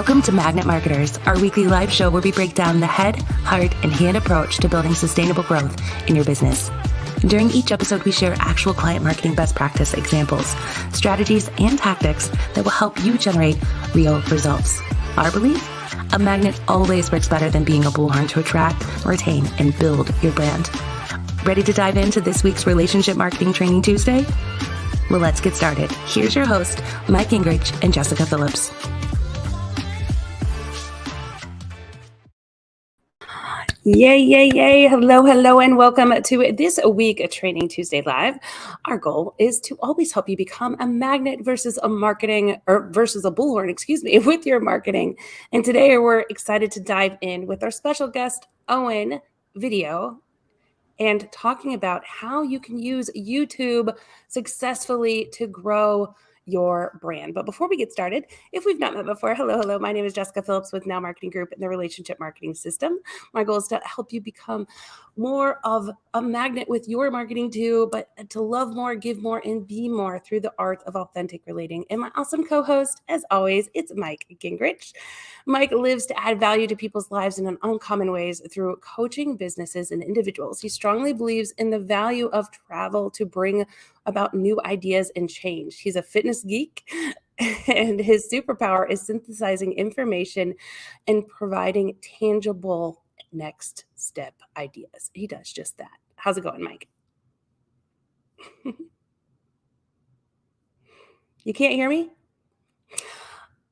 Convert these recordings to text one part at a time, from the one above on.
Welcome to Magnet Marketers, our weekly live show where we break down the head, heart, and hand approach to building sustainable growth in your business. During each episode, we share actual client marketing best practice examples, strategies, and tactics that will help you generate real results. Our belief? A magnet always works better than being a bullhorn to attract, retain, and build your brand. Ready to dive into this week's Relationship Marketing Training Tuesday? Well, let's get started. Here's your host, Mike Gingerich and Jessika Phillips. Yay, yay, yay. Hello, hello, and welcome to this week Training Tuesday Live. Our goal is to always help you become a magnet versus a bullhorn, with your marketing. And today we're excited to dive in with our special guest, Owen Video, and talking about how you can use YouTube successfully to grow your brand. But before we get started, if we've not met before, hello. My name is Jessika Phillips with Now Marketing Group in the Relationship Marketing System. My goal is to help you become more of a magnet with your marketing too, but to love more, give more, and be more through the art of authentic relating. And my awesome co-host, as always, it's Mike Gingerich. Mike lives to add value to people's lives in uncommon ways through coaching businesses and individuals. He strongly believes in the value of travel to bring about new ideas and change. He's a fitness geek, and his superpower is synthesizing information and providing tangible next step ideas. He does just that. How's it going, Mike? You can't hear me?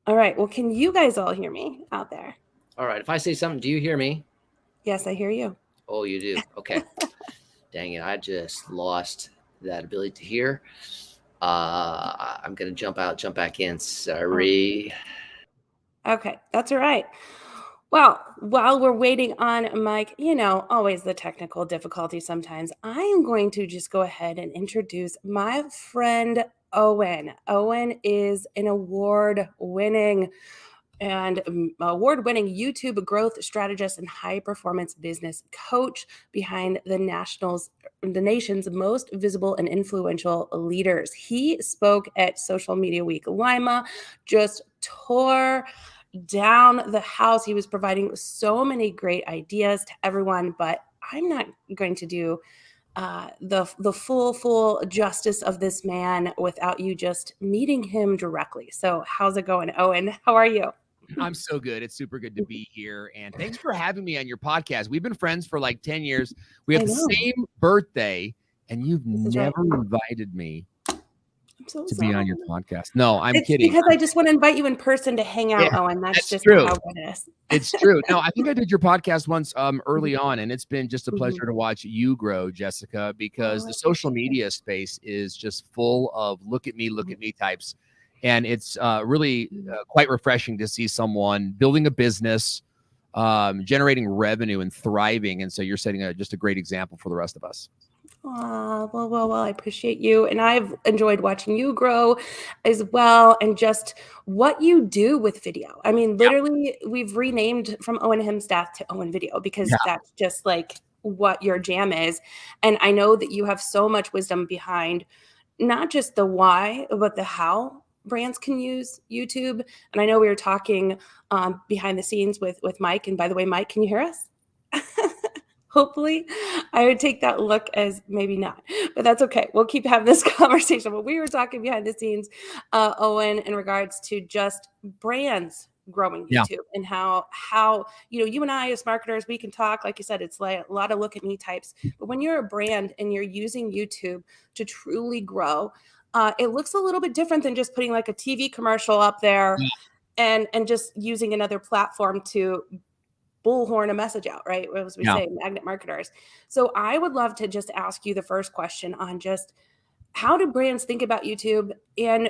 All right. Well, can you guys all hear me out there? All right. If I say something, do you hear me? Yes, I hear you. Oh, you do? Okay. Dang it. I just lost that ability to hear. I'm going to jump back in. Sorry. Okay. That's all right. Well, while we're waiting on Mike, always the technical difficulty sometimes, I am going to just go ahead and introduce my friend, Owen. Owen is an award-winning YouTube growth strategist and high-performance business coach behind the nation's most visible and influential leaders. He spoke at Social Media Week Lima, just tore down the house. He was providing so many great ideas to everyone, but I'm not going to do the full justice of this man without you just meeting him directly. So how's it going, Owen? How are you? I'm so good. It's super good to be here. And thanks for having me on your podcast. We've been friends for like 10 years. We have the same birthday, and you've never invited me to be on your podcast. No, I'm kidding. Because I just want to invite you in person to hang out, Owen. That's just true. How it is. It's true. No, I think I did your podcast once early on, and it's been just a pleasure to watch you grow, Jessika, because the social media space is just full of look at me types. And it's really quite refreshing to see someone building a business, generating revenue and thriving. And so you're setting just a great example for the rest of us. Well, I appreciate you. And I've enjoyed watching you grow as well. And just what you do with video. I mean, literally, we've renamed from Owen Hemsath to Owen Video because that's just like what your jam is. And I know that you have so much wisdom behind not just the why, but the how brands can use YouTube. And I know we were talking behind the scenes with Mike. And by the way, Mike, can you hear us? Hopefully, I would take that look as maybe not, but that's okay. We'll keep having this conversation. But we were talking behind the scenes, Owen, in regards to just brands growing YouTube and how you and I as marketers, we can talk, like you said, it's like a lot of look at me types. But when you're a brand and you're using YouTube to truly grow, it looks a little bit different than just putting like a TV commercial up there and just using another platform to bullhorn a message out, right? As we say, magnet marketers. So I would love to just ask you the first question on just how do brands think about YouTube and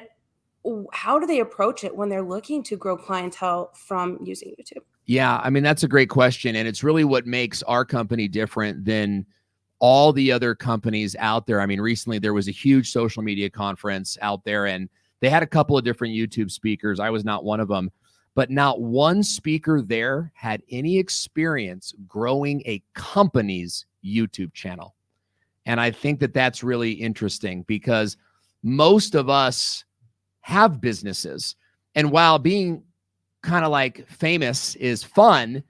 how do they approach it when they're looking to grow clientele from using YouTube? Yeah, I mean, that's a great question. And it's really what makes our company different than all the other companies out there. I mean, recently there was a huge social media conference out there and they had a couple of different YouTube speakers. I was not one of them. But not one speaker there had any experience growing a company's YouTube channel. And I think that that's really interesting because most of us have businesses. And while being kind of like famous is fun,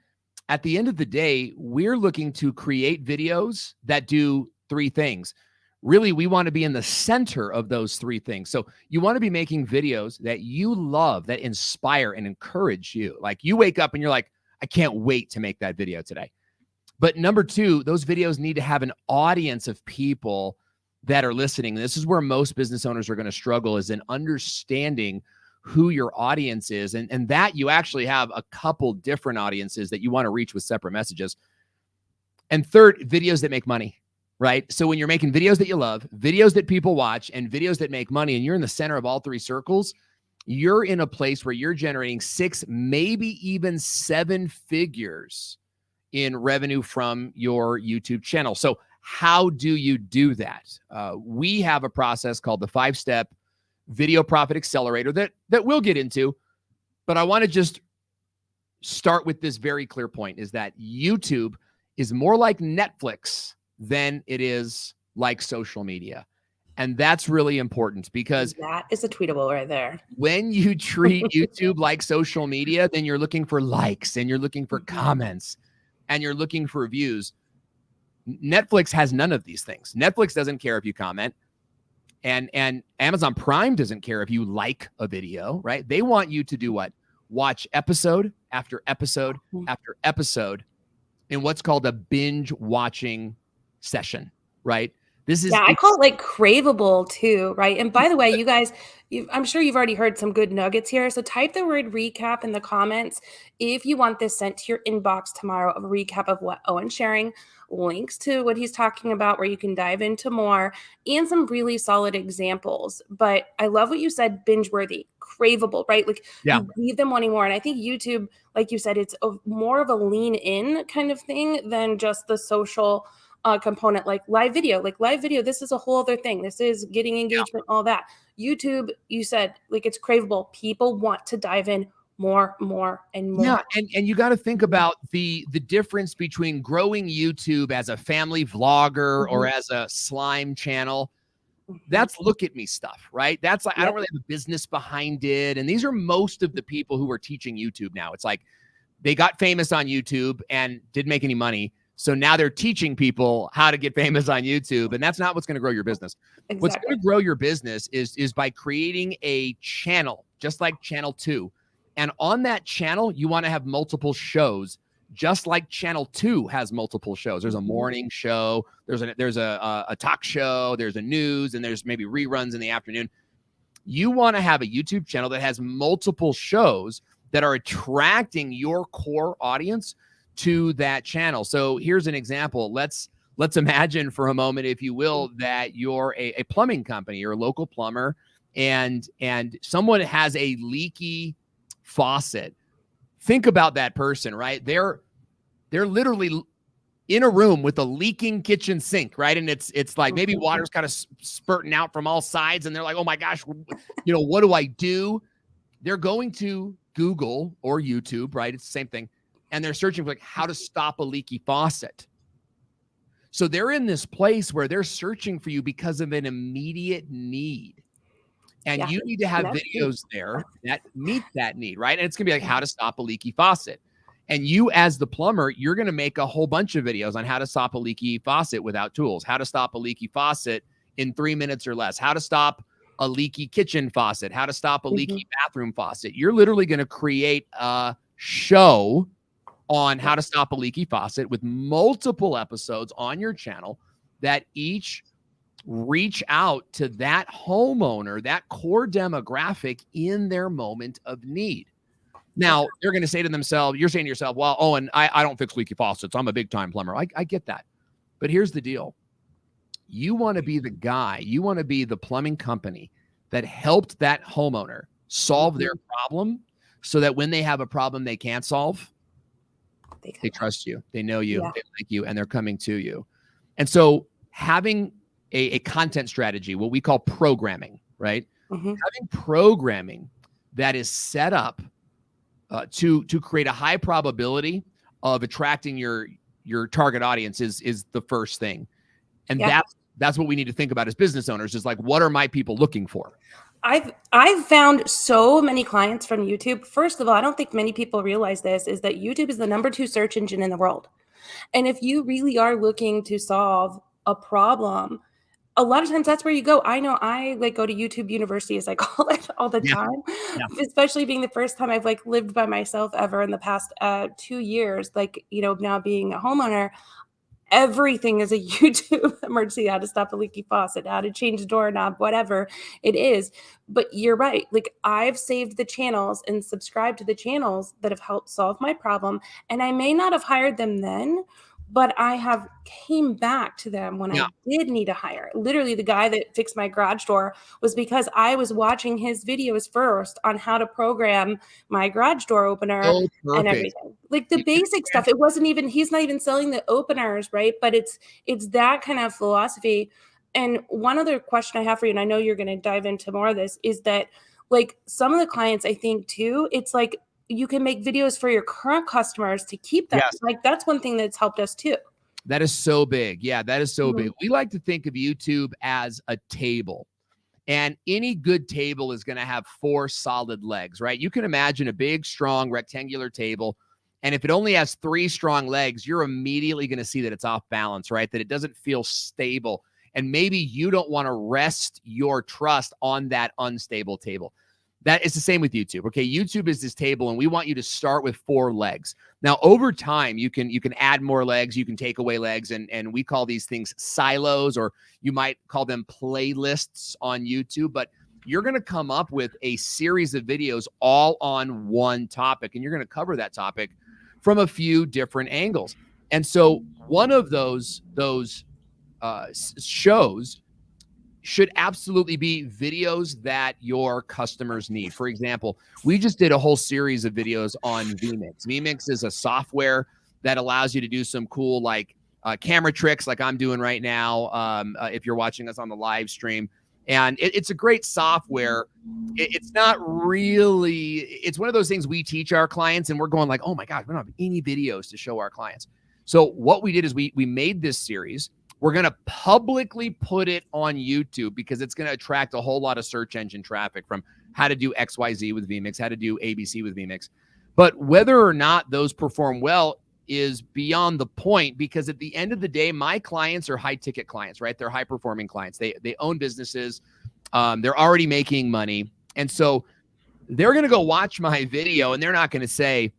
at the end of the day, we're looking to create videos that do three things. Really, we want to be in the center of those three things. So you want to be making videos that you love, that inspire and encourage you. Like you wake up and you're like, I can't wait to make that video today. But number two, those videos need to have an audience of people that are listening. This is where most business owners are going to struggle, is in understanding who your audience is. And that you actually have a couple different audiences that you want to reach with separate messages. And third, videos that make money, right? So when you're making videos that you love, videos that people watch, and videos that make money, and you're in the center of all three circles, you're in a place where you're generating 6, maybe even 7 figures in revenue from your YouTube channel. So how do you do that? We have a process called the 5-step video profit accelerator that we'll get into, but I want to just start with this very clear point, is that YouTube is more like Netflix than it is like social media. And that's really important, because that is a tweetable right there. When you treat YouTube like social media, then you're looking for likes and you're looking for comments and you're looking for views. Netflix has none of these things. Netflix doesn't care if you comment, and Amazon Prime doesn't care if you like a video, right? They want you to do what? Watch episode after episode after episode in what's called a binge watching session, right? This is, I call it like craveable too, right? And by the way, you guys, I'm sure you've already heard some good nuggets here. So type the word recap in the comments if you want this sent to your inbox tomorrow, of a recap of what Owen's sharing, links to what he's talking about where you can dive into more, and some really solid examples. But I love what you said, binge worthy, craveable, right? Like you leave them wanting more. And I think YouTube, like you said, it's more of a lean in kind of thing than just the social component, like live video. This is a whole other thing. This is getting engagement, all that. YouTube, you said, like, it's craveable. People want to dive in more and more. Yeah, and you got to think about the difference between growing YouTube as a family vlogger or as a slime channel. That's look at me stuff, right? That's like, I don't really have a business behind it. And these are most of the people who are teaching YouTube now. It's like they got famous on YouTube and didn't make any money. So now they're teaching people how to get famous on YouTube. And that's not what's going to grow your business. Exactly. What's going to grow your business is by creating a channel, just like Channel 2. And on that channel, you want to have multiple shows, just like Channel 2 has multiple shows. There's a morning show, there's a talk show, there's a news, and there's maybe reruns in the afternoon. You want to have a YouTube channel that has multiple shows that are attracting your core audience to that channel. So here's an example. Let's imagine for a moment, if you will, that you're a plumbing company, you're a local plumber, and someone has a leaky faucet. Think about that person, right? They're literally in a room with a leaking kitchen sink, right? And it's like maybe water's kind of spurting out from all sides, and they're like, oh my gosh, what do I do? They're going to Google or YouTube, right? It's the same thing. And they're searching for like how to stop a leaky faucet. So they're in this place where they're searching for you because of an immediate need. And you need to have videos there that meet that need, right? And it's going to be like how to stop a leaky faucet. And you, as the plumber, you're going to make a whole bunch of videos on how to stop a leaky faucet without tools, how to stop a leaky faucet in 3 minutes or less, how to stop a leaky kitchen faucet, how to stop a leaky bathroom faucet. You're literally going to create a show on how to stop a leaky faucet with multiple episodes on your channel that each reach out to that homeowner, that core demographic in their moment of need. Now, they're going to say to themselves, you're saying to yourself, well, Owen, I don't fix leaky faucets. I'm a big time plumber. I get that. But here's the deal. You want to be the guy, you want to be the plumbing company that helped that homeowner solve their problem, so that when they have a problem they can't solve, they trust you, they know you, they like you, and they're coming to you. And so having a content strategy, what we call programming, right? Having programming that is set up to create a high probability of attracting your target audience is the first thing. And that's what we need to think about as business owners, is like, what are my people looking for? I've found so many clients from YouTube. First of all, I don't think many people realize this, is that YouTube is the #2 search engine in the world. And if you really are looking to solve a problem, a lot of times that's where you go. I know I like go to YouTube University, as I call it, all the Yeah. time, Yeah. especially being the first time I've like lived by myself ever in the past 2 years, like, you know, now being a homeowner. Everything is a YouTube emergency, how to stop a leaky faucet, how to change the doorknob, whatever it is. But you're right. Like, I've saved the channels and subscribed to the channels that have helped solve my problem. And I may not have hired them then, but I have came back to them when Yeah. I did need a hire. Literally, the guy that fixed my garage door was because I was watching his videos first on how to program my garage door opener So and perfect. everything. Like the You can basic stuff. It wasn't even, he's not even selling the openers, right? But it's that kind of philosophy. And one other question I have for you, and I know you're going to dive into more of this, is that like some of the clients, I think too, it's like you can make videos for your current customers to keep them. Yes. Like that's one thing that's helped us too. That is so big. Yeah, that is so Mhm. big. We like to think of YouTube as a table. And any good table is going to have 4 solid legs, right? You can imagine a big, strong, rectangular table. And if it only has 3 strong legs, you're immediately going to see that it's off balance, right? That it doesn't feel stable. And maybe you don't want to rest your trust on that unstable table. That is the same with YouTube. Okay, YouTube is this table, and we want you to start with 4 legs. Now, over time, you can add more legs, you can take away legs, and we call these things silos, or you might call them playlists on YouTube. But you're going to come up with a series of videos all on one topic, and you're going to cover that topic from a few different angles. And so, one of those shows should absolutely be videos that your customers need. For example, we just did a whole series of videos on vMix. vMix is a software that allows you to do some cool like camera tricks like I'm doing right now if you're watching us on the live stream. And it's a great software. It's not really, it's one of those things we teach our clients and we're going like, oh my God, we don't have any videos to show our clients. So what we did is we made this series. We're going to publicly put it on YouTube because it's going to attract a whole lot of search engine traffic from how to do XYZ with vMix, how to do ABC with vMix. But whether or not those perform well is beyond the point, because at the end of the day, my clients are high ticket clients, right? They're high performing clients. They own businesses. They're already making money. And so they're going to go watch my video and they're not going to say,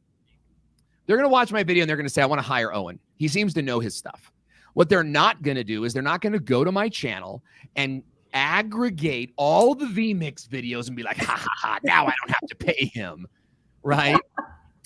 they're going to watch my video and they're going to say, I want to hire Owen. He seems to know his stuff. What they're not going to do is they're not going to go to my channel and aggregate all the vMix videos and be like, ha, ha, ha, now I don't have to pay him, right?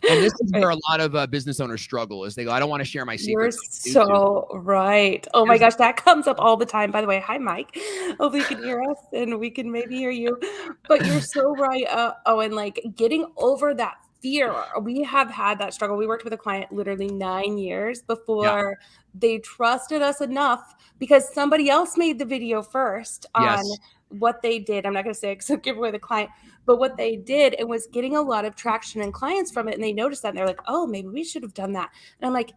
And this is where a lot of business owners struggle is they go, I don't want to share my secrets. You're so right. Oh my gosh, that comes up all the time. By the way, hi, Mike. Hopefully you can hear us and we can maybe hear you. But you're so right, Owen, like getting over that fear. We have had that struggle. We worked with a client literally 9 years before they trusted us enough because somebody else made the video first on what they did. I'm not going to say it because give away the client, but what they did, it was getting a lot of traction and clients from it. And they noticed that and they're like, oh, maybe we should have done that. And I'm like,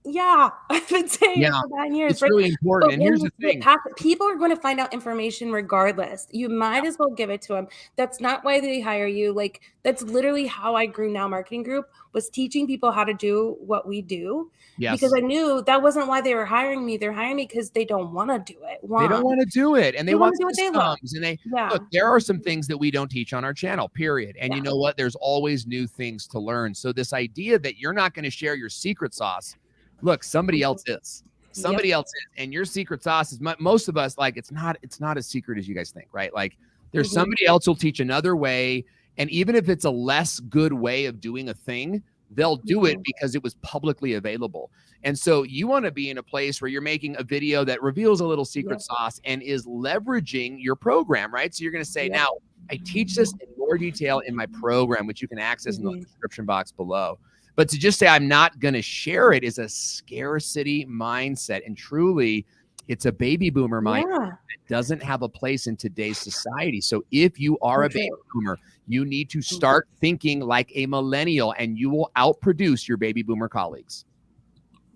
yeah, I've been saying it for 9 years. It's really important. But and here's the thing. People are going to find out information regardless. You might as well give it to them. That's not why they hire you. Like, that's literally how I grew Now Marketing Group, was teaching people how to do what we do. Because I knew that wasn't why they were hiring me. They're hiring me because they don't want to do it. They don't want to do it. And they want to do what they love. And look, there are some things that we don't teach on our channel, period. And you know what? There's always new things to learn. So this idea that you're not going to share your secret sauce, look, somebody else is. Somebody else is. And your secret sauce is, most of us, like, it's not as secret as you guys think, right? Like, there's somebody else who'll teach another way. And even if it's a less good way of doing a thing, they'll do it because it was publicly available. And so you want to be in a place where you're making a video that reveals a little secret sauce and is leveraging your program, right? So you're going to say, now, I teach this in more detail in my program, which you can access in the description box below. But to just say I'm not going to share it is a scarcity mindset. And truly, it's a baby boomer mindset that doesn't have a place in today's society. So if you are a baby boomer, you need to start thinking like a millennial and you will outproduce your baby boomer colleagues.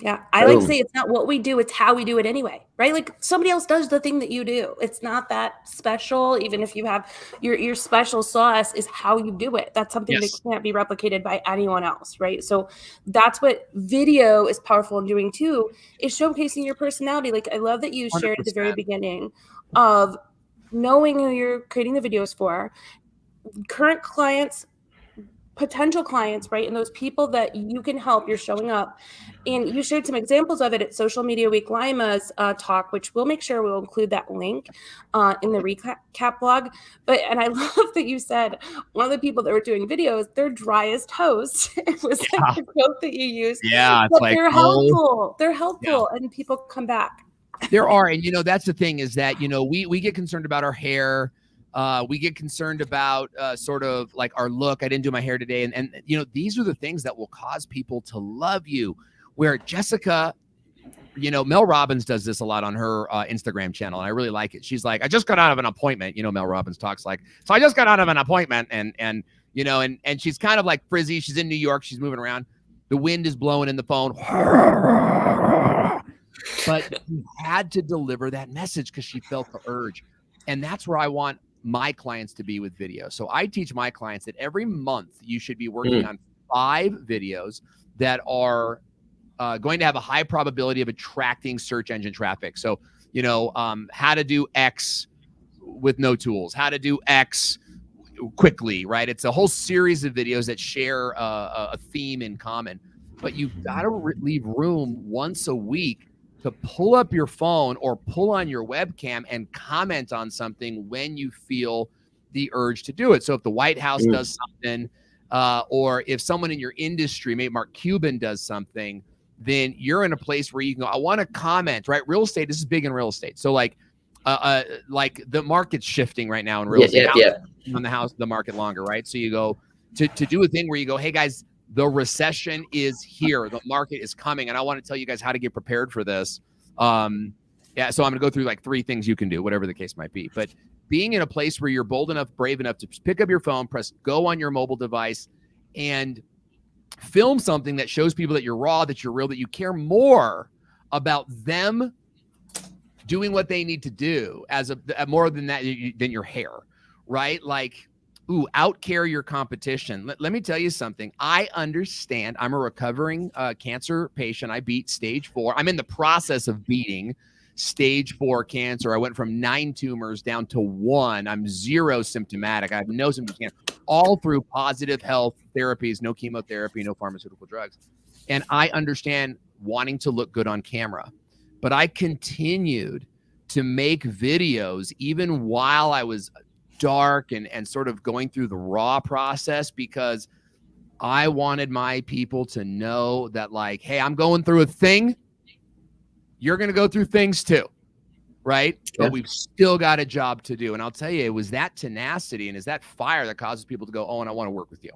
Yeah, I like to say it's not what we do, it's how we do it anyway, right? Like somebody else does the thing that you do. It's not that special, even if you have your special sauce is how you do it. That's something that Yes. can't be replicated by anyone else, right? So that's what video is powerful in doing too, is showcasing your personality. Like I love that you shared at the very 100%. beginning of knowing who you're creating the videos for, current clients, potential clients, right? And those people that you can help, you're showing up. And you shared some examples of it at Social Media Week Lima's talk, which we'll make sure we'll include that link in the recap blog. And I love that you said one of the people that were doing videos, they're dry as toast. It was like the quote that you used. Yeah, it's But like, they're helpful. They're helpful, Yeah. and people come back. There are, and that's the thing is that we get concerned about our hair. We get concerned about sort of like our look. I didn't do my hair today, and these are the things that will cause people to love you. Where Jessika, Mel Robbins does this a lot on her Instagram channel, and I really like it. She's like, I just got out of an appointment. Mel Robbins talks like, so I just got out of an appointment, and she's kind of like frizzy. She's in New York. She's moving around. The wind is blowing in the phone. But she had to deliver that message because she felt the urge. And that's where I want my clients to be with video. So I teach my clients that every month you should be working on 5 videos that are going to have a high probability of attracting search engine traffic. So, how to do X with no tools, how to do X quickly, right? It's a whole series of videos that share a theme in common. But you've got to leave room once a week to pull up your phone or pull on your webcam and comment on something when you feel the urge to do it. So if the White House does something, or if someone in your industry, maybe Mark Cuban does something, then you're in a place where you can go, I want to comment, right? Real estate, this is big in real estate. So like the market's shifting right now in real estate. On the market longer, right? So you go to do a thing where you go, hey guys, the recession is here. The market is coming. And I want to tell you guys how to get prepared for this. So I'm going to go through like 3 things you can do, whatever the case might be. But being in a place where you're bold enough, brave enough to pick up your phone, press go on your mobile device, and film something that shows people that you're raw, that you're real, that you care more about them doing what they need to do more than that, than your hair, right? Like, outcare your competition. Let me tell you something. I understand. I'm a recovering cancer patient. I beat stage 4. I'm in the process of beating stage 4 cancer. I went from 9 tumors down to 1. I'm 0 symptomatic. I have no symptoms, all through positive health therapies, no chemotherapy, no pharmaceutical drugs. And I understand wanting to look good on camera, but I continued to make videos even while I was dark and sort of going through the raw process, because I wanted my people to know that, like, hey, I'm going through a thing. You're going to go through things too, right? Yeah. But we've still got a job to do. And I'll tell you, it was that tenacity and is that fire that causes people to go, oh, and I want to work with you,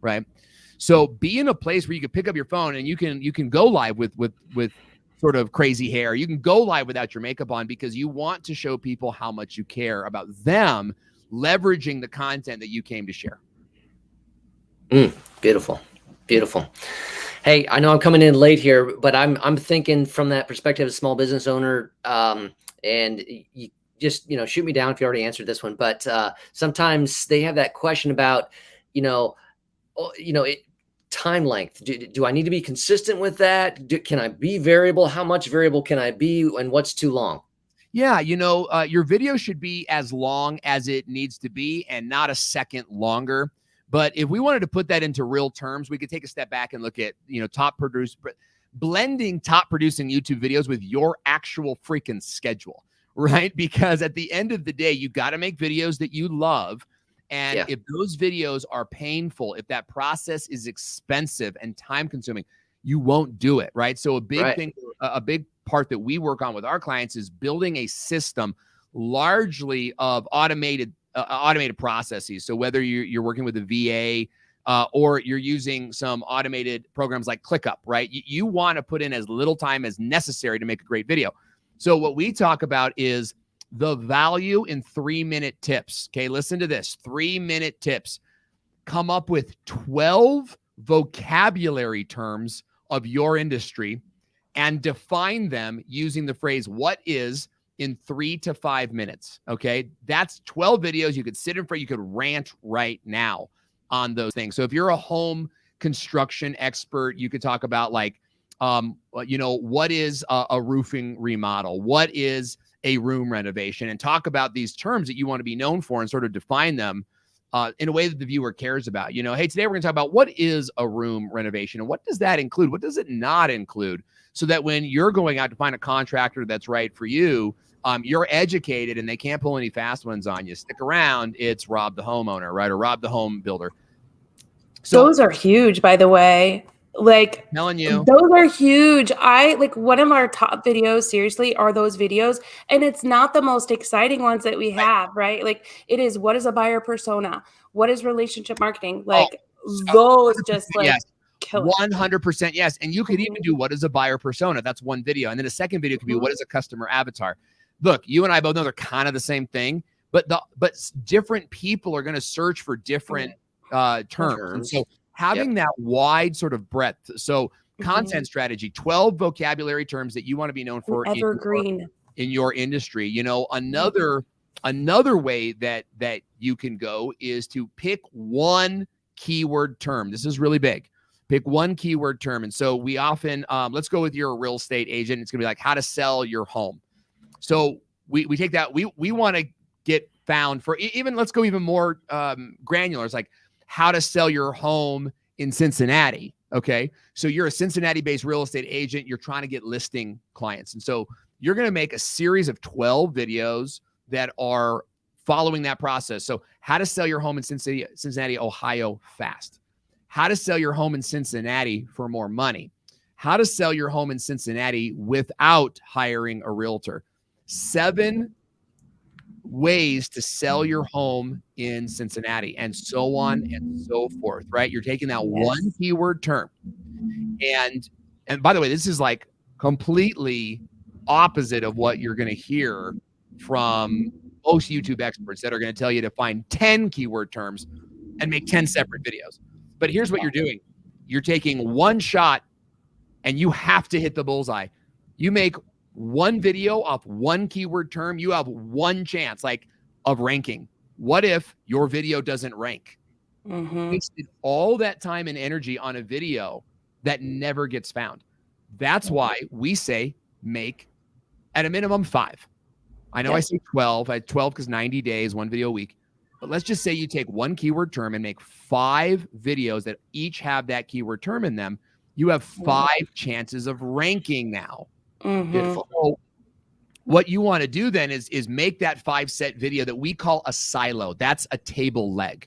right? So be in a place where you can pick up your phone and you can go live with sort of crazy hair. You can go live without your makeup on, because you want to show people how much you care about them leveraging the content that you came to share. Beautiful. Beautiful. Hey, I know I'm coming in late here, but I'm thinking from that perspective as a small business owner, and you just, shoot me down if you already answered this one, but sometimes they have that question about, time length. Do I need to be consistent with that? Can I be variable? How much variable can I be, and what's too long? Yeah, your video should be as long as it needs to be and not a second longer. But if we wanted to put that into real terms, we could take a step back and look at, blending top producing YouTube videos with your actual freaking schedule, right? Because at the end of the day, you got to make videos that you love. And if those videos are painful, if that process is expensive and time consuming, you won't do it, right? So a big part that we work on with our clients is building a system largely of automated processes. So whether you're working with a VA or you're using some automated programs like ClickUp, right? You want to put in as little time as necessary to make a great video. So what we talk about is the value in 3-minute tips. Okay, listen to this. 3-minute tips. Come up with 12 vocabulary terms of your industry and define them using the phrase, what is, in 3 to 5 minutes. Okay. That's 12 videos. You could sit in front, you could rant right now on those things. So if you're a home construction expert, you could talk about like, what is a roofing remodel? What is a room renovation? And talk about these terms that you want to be known for and sort of define them in a way that the viewer cares about. Hey, today we're going to talk about what is a room renovation and what does that include? What does it not include? So that when you're going out to find a contractor that's right for you, you're educated and they can't pull any fast ones on you. Stick around. It's Rob the homeowner, right? Or Rob the home builder. So those are huge, by the way. Like, telling you, those are huge. One of our top videos, seriously, are those videos. And it's not the most exciting ones that we have, right? Like, it is, what is a buyer persona? What is relationship marketing? Like, those just like, yes. kill it. 100% yes. And you could even do what is a buyer persona. That's one video. And then a second video could be what is a customer avatar. Look, you and I both know they're kind of the same thing, but different people are going to search for different terms. And so having that wide sort of breadth. So content strategy, 12 vocabulary terms that you want to be known for evergreen in your industry. Another way that you can go is to pick one keyword term. This is really big. Pick one keyword term. And so we often, let's go with your real estate agent. It's going to be like how to sell your home. So we take that. We want to get found for even, let's go even more granular. It's like how to sell your home in Cincinnati. Okay. So you're a Cincinnati-based real estate agent. You're trying to get listing clients. And so you're going to make a series of 12 videos that are following that process. So how to sell your home in Cincinnati, Ohio fast. How to sell your home in Cincinnati for more money. How to sell your home in Cincinnati without hiring a realtor. 7 ways to sell your home in Cincinnati, and so on and so forth, right? You're taking that one keyword term. And by the way, this is like completely opposite of what you're going to hear from most YouTube experts that are going to tell you to find 10 keyword terms and make 10 separate videos. But here's what you're doing. You're taking one shot and you have to hit the bullseye. You make one video off one keyword term. You have one chance of ranking. What if your video doesn't rank? Wasted all that time and energy on a video that never gets found. That's why we say make at a minimum 5. I know I say 12. I 12 because 90 days, one video a week. But let's just say you take one keyword term and make 5 videos that each have that keyword term in them. You have 5 chances of ranking now. So what you want to do then is make that 5-set video that we call a silo. That's a table leg,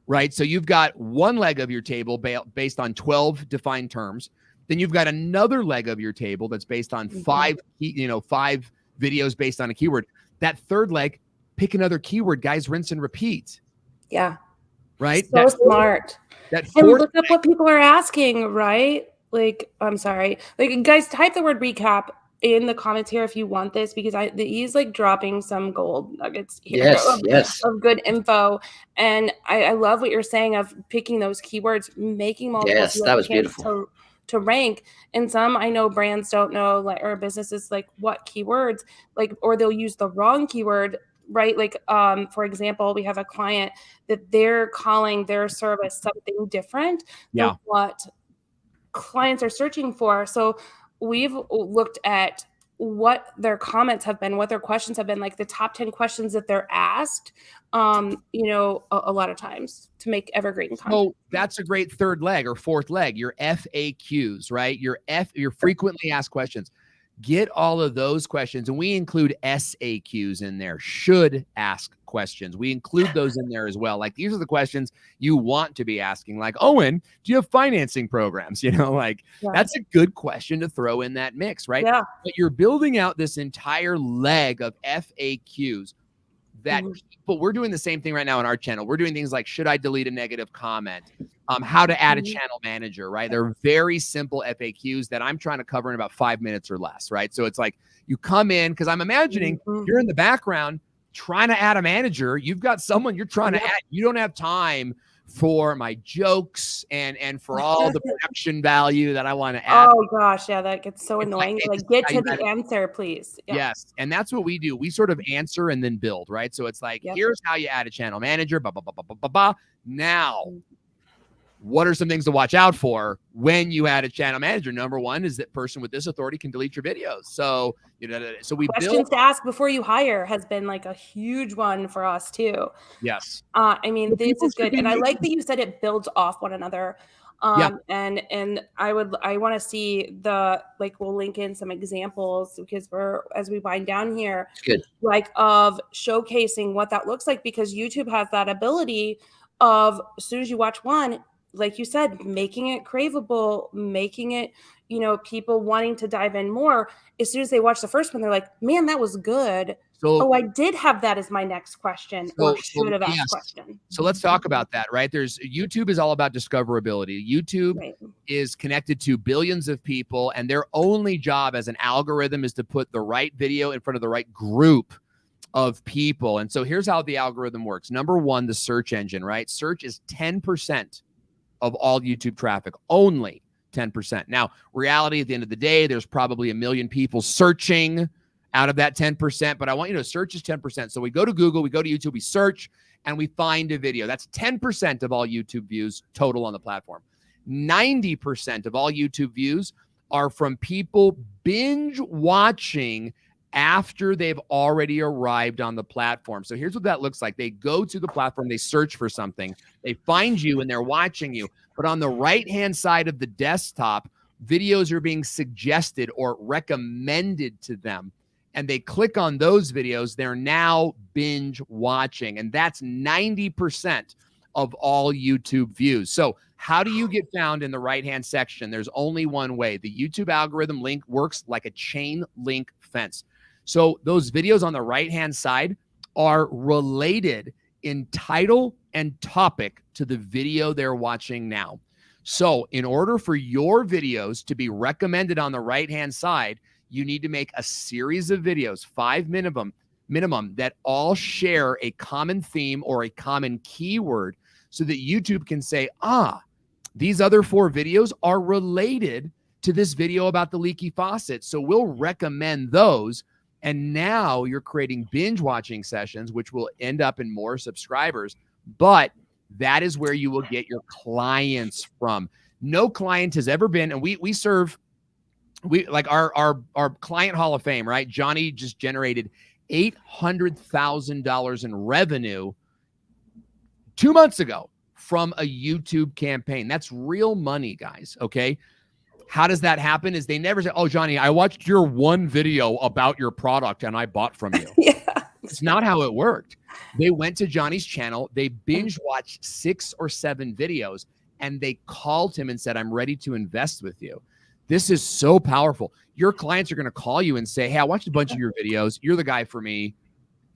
right? So you've got one leg of your table based on 12 defined terms. Then you've got another leg of your table that's based on 5 videos based on a keyword. That third leg, pick another keyword, guys, rinse and repeat. Yeah. Right? So smart. And look up what people are asking, right? Like, I'm sorry. Like, guys, type the word recap in the comments here if you want this, because he's like dropping some gold nuggets here of good info. And I love what you're saying of picking those keywords, making multiple that was beautiful. to rank. And some, I know brands don't know, like, or businesses, like what keywords, like, or they'll use the wrong keyword, right? Like, for example, we have a client that they're calling their service something different than what clients are searching for. So we've looked at what their comments have been, what their questions have been, like the top 10 questions that they're asked, a lot of times to make evergreen content. So that's a great third leg or fourth leg, your FAQs, right? Your frequently asked questions. Get all of those questions, and we include SAQs in there, should ask questions. We include those in there as well. Like, these are the questions you want to be asking. Like, Owen, do you have financing programs? That's a good question to throw in that mix, right? Yeah. But you're building out this entire leg of FAQs that people, we're doing the same thing right now on our channel. We're doing things like, should I delete a negative comment? How to add a channel manager, right? They're very simple FAQs that I'm trying to cover in about 5 minutes or less, right? So it's like you come in, because I'm imagining you're in the background trying to add a manager. You've got someone you're trying to add. You don't have time for my jokes and for all the production value that I want to add. Oh gosh, yeah, that gets so annoying. Like, get to the answer, please. Yeah. Yes, and that's what we do. We sort of answer and then build, right? So it's like, here's how you add a channel manager. Now, what are some things to watch out for when you add a channel manager? Number one is that person with this authority can delete your videos. So, so we questions to ask before you hire has been like a huge one for us too. Yes. I mean, this is good. And I like that you said it builds off one another. And I want to see we'll link in some examples because as we wind down here, like of showcasing what that looks like, because YouTube has that ability of, as soon as you watch one, like you said, making it craveable, making it, people wanting to dive in more. As soon as they watch the first one, they're like, man, that was good. So, I did have that as my next question, or should have asked question. So let's talk about that, right? YouTube is all about discoverability. YouTube is connected to billions of people, and their only job as an algorithm is to put the right video in front of the right group of people. And so here's how the algorithm works. Number one, the search engine, right? Search is 10% of all YouTube traffic, only 10%. Now, reality at the end of the day, there's probably 1 million people searching out of that 10%, but I want you to search is 10%. So we go to Google, we go to YouTube, we search, and we find a video. That's 10% of all YouTube views total on the platform. 90% of all YouTube views are from people binge watching after they've already arrived on the platform. So here's what that looks like. They go to the platform, they search for something, they find you, and they're watching you. But on the right-hand side of the desktop, videos are being suggested or recommended to them. And they click on those videos, they're now binge watching. And that's 90% of all YouTube views. So how do you get found in the right-hand section? There's only one way. The YouTube algorithm link works like a chain link fence. So those videos on the right-hand side are related in title and topic to the video they're watching now. So in order for your videos to be recommended on the right-hand side, you need to make a series of videos, 5 minimum, that all share a common theme or a common keyword so that YouTube can say, these other 4 videos are related to this video about the leaky faucet. So we'll recommend those. And now you're creating binge watching sessions, which will end up in more subscribers. But that is where you will get your clients from. No client has ever been, and we serve, like our client Hall of Fame, right? Johnny just generated $800,000 in revenue 2 months ago from a YouTube campaign. That's real money, guys. Okay. How does that happen? Is they never say, oh, Johnny, I watched your one video about your product and I bought from you. It's not how it worked. They went to Johnny's channel. They binge watched 6 or 7 videos and they called him and said, I'm ready to invest with you. This is so powerful. Your clients are going to call you and say, hey, I watched a bunch of your videos. You're the guy for me.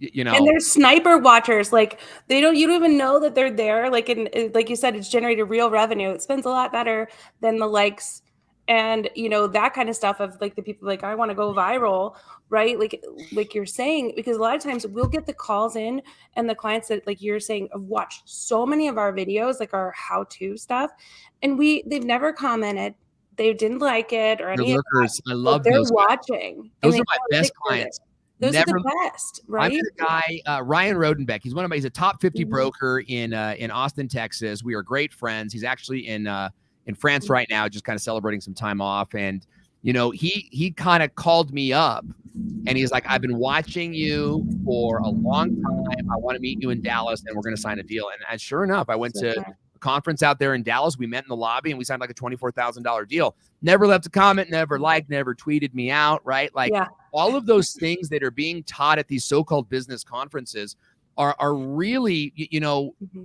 And they're sniper watchers. Like you don't even know that they're there. Like you said, it's generated real revenue. It spends a lot better than the likes and that kind of stuff of like the people like, I want to go viral, right? Like you're saying, because a lot of times we'll get the calls in and the clients that, like you're saying, have watched so many of our videos, like our how-to stuff, and they've never commented. They didn't like it or any lurkers. I love they're those watching. Those are my best clients. Those are the best, right? I met a guy, Ryan Rodenbeck. He's a top 50 broker in Austin, Texas. We are great friends. He's actually in France right now, just kind of celebrating some time off. And he kind of called me up and he's like, I've been watching you for a long time. I want to meet you in Dallas and we're going to sign a deal. And sure enough, I went to a conference out there in Dallas. We met in the lobby and we signed like a $24,000 deal. Never left a comment, never liked, never tweeted me out, right? All of those things that are being taught at these so-called business conferences are really,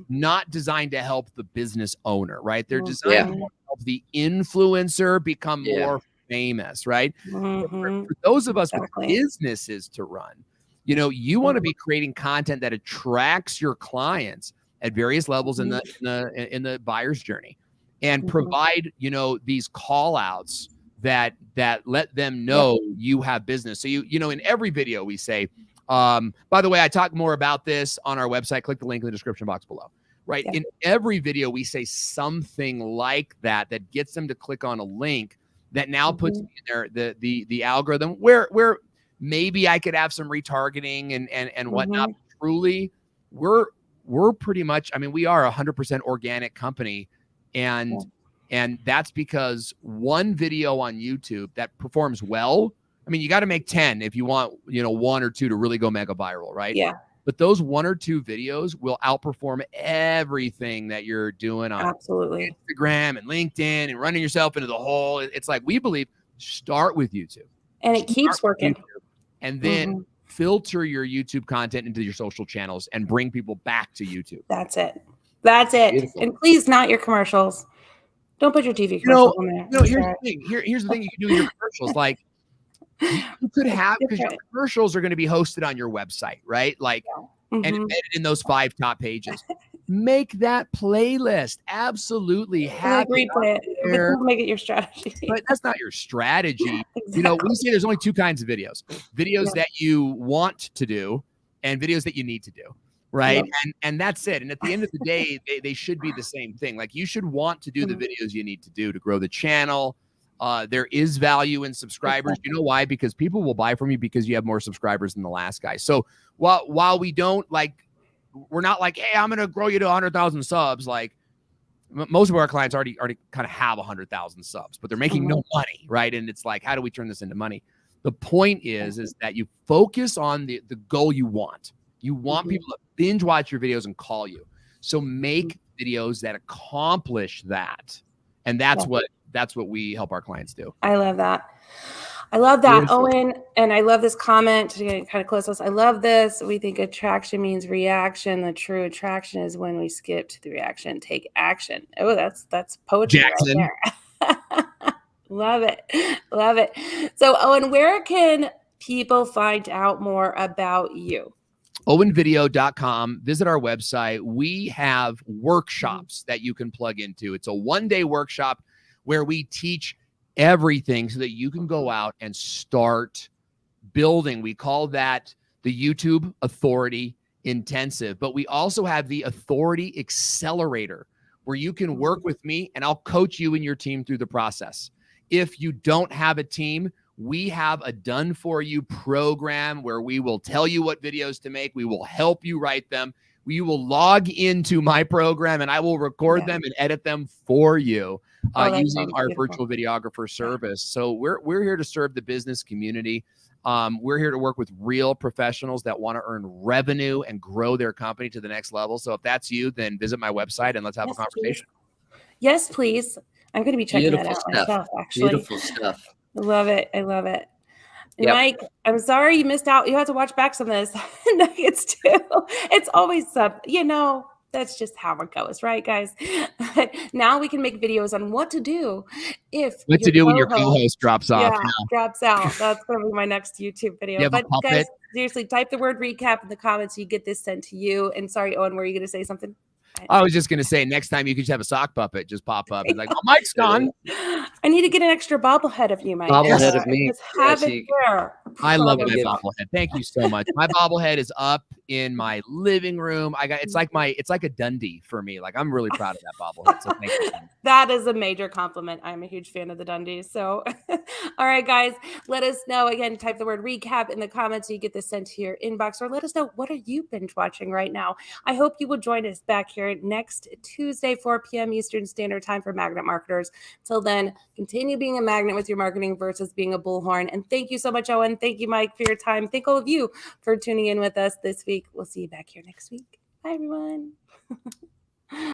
not designed to help the business owner, right? They're designed to help the influencer become more famous, right? For those of us with businesses to run, you want to be creating content that attracts your clients at various levels in the buyer's journy, and provide these call outs that let them know you have business. So in every video we say, by the way, I talk more about this on our website. Click the link in the description box below. right? Yeah. In every video, we say something like that gets them to click on a link that now puts me in there the algorithm where maybe I could have some retargeting and whatnot. Truly, we're pretty much, I mean, we are 100% organic company, and that's because one video on YouTube that performs well, I mean, you got to make 10 if you want, 1 or 2 to really go mega viral, right? Yeah. But those 1 or 2 videos will outperform everything that you're doing on Instagram and LinkedIn and running yourself into the hole. It's like, we believe, start with YouTube. And it keeps working. And then filter your YouTube content into your social channels and bring people back to YouTube. That's it. That's it. Beautiful. And please, not your commercials. Don't put your TV commercials on there. Here's the thing. Here's the thing you can do with your commercials. Like, you could have, because your commercials are going to be hosted on your website, right? Like, and embedded in those 5 top pages. Make that playlist. Absolutely. Have it. Make it your strategy. But that's not your strategy. Exactly. We say there's only 2 kinds of videos. Videos that you want to do and videos that you need to do. Right. And that's it. And at the end of the day, they should be the same thing. Like, you should want to do the videos you need to do to grow the channel. There is value in subscribers. You know why? Because people will buy from you because you have more subscribers than the last guy. So while we don't we're not like, hey, I'm going to grow you to 100,000 subs. Like, most of our clients already kind of have 100,000 subs, but they're making no money. Right. And it's like, how do we turn this into money? The point is that you focus on the goal you want. You want people to binge watch your videos and call you. So make videos that accomplish that. And that's what we help our clients do. I love that. I love that, Owen. And I love this comment to get kind of close to us. I love this. We think attraction means reaction. The true attraction is when we skip to the reaction, take action. Oh, that's poetry Jackson. Right there. Love it. Love it. So, Owen, where can people find out more about you? owenvideo.com. Visit our website. We have workshops that you can plug into. It's a 1-day workshop where we teach everything so that you can go out and start building. We call that the YouTube Authority Intensive, but we also have the Authority Accelerator, where you can work with me and I'll coach you and your team through the process. If you don't have a team, we have a done-for-you program where we will tell you what videos to make. We will help you write them. We will log into my program and I will record them and edit them for you using our virtual videographer service. So we're here to serve the business community. We're here to work with real professionals that want to earn revenue and grow their company to the next level. So if that's you, then visit my website and let's have a conversation. Please. Yes, please. I'm going to be checking that out myself, actually. Beautiful stuff. I love it. I love it. And Mike, I'm sorry you missed out. You have to watch back some of this nuggets too. It's always that's just how it goes, right, guys? Now we can make videos on what to do when your co-host drops off. Yeah, drops out. That's going to be my next YouTube video. But guys, seriously, type the word recap in the comments so you get this sent to you. And sorry, Owen, were you going to say something? I was just going to say, next time you could just have a sock puppet just pop up and like, oh, Mike's gone. I need to get an extra bobblehead of you, Mike. Bobblehead of me. Just have it there. I love my bobblehead. Thank you so much. My bobblehead is up in my living room. It's like a Dundee for me. Like, I'm really proud of that bobblehead. So thank you. That is a major compliment. I'm a huge fan of the Dundies. So, all right, guys, let us know. Again, type the word recap in the comments so you get this sent to your inbox, or let us know, what are you binge watching right now? I hope you will join us back here next Tuesday, 4 p.m. Eastern Standard Time for Magnet Marketers. Till then, continue being a magnet with your marketing versus being a bullhorn. And thank you so much, Owen. Thank you, Mike, for your time. Thank all of you for tuning in with us this week. We'll see you back here next week. Bye, everyone.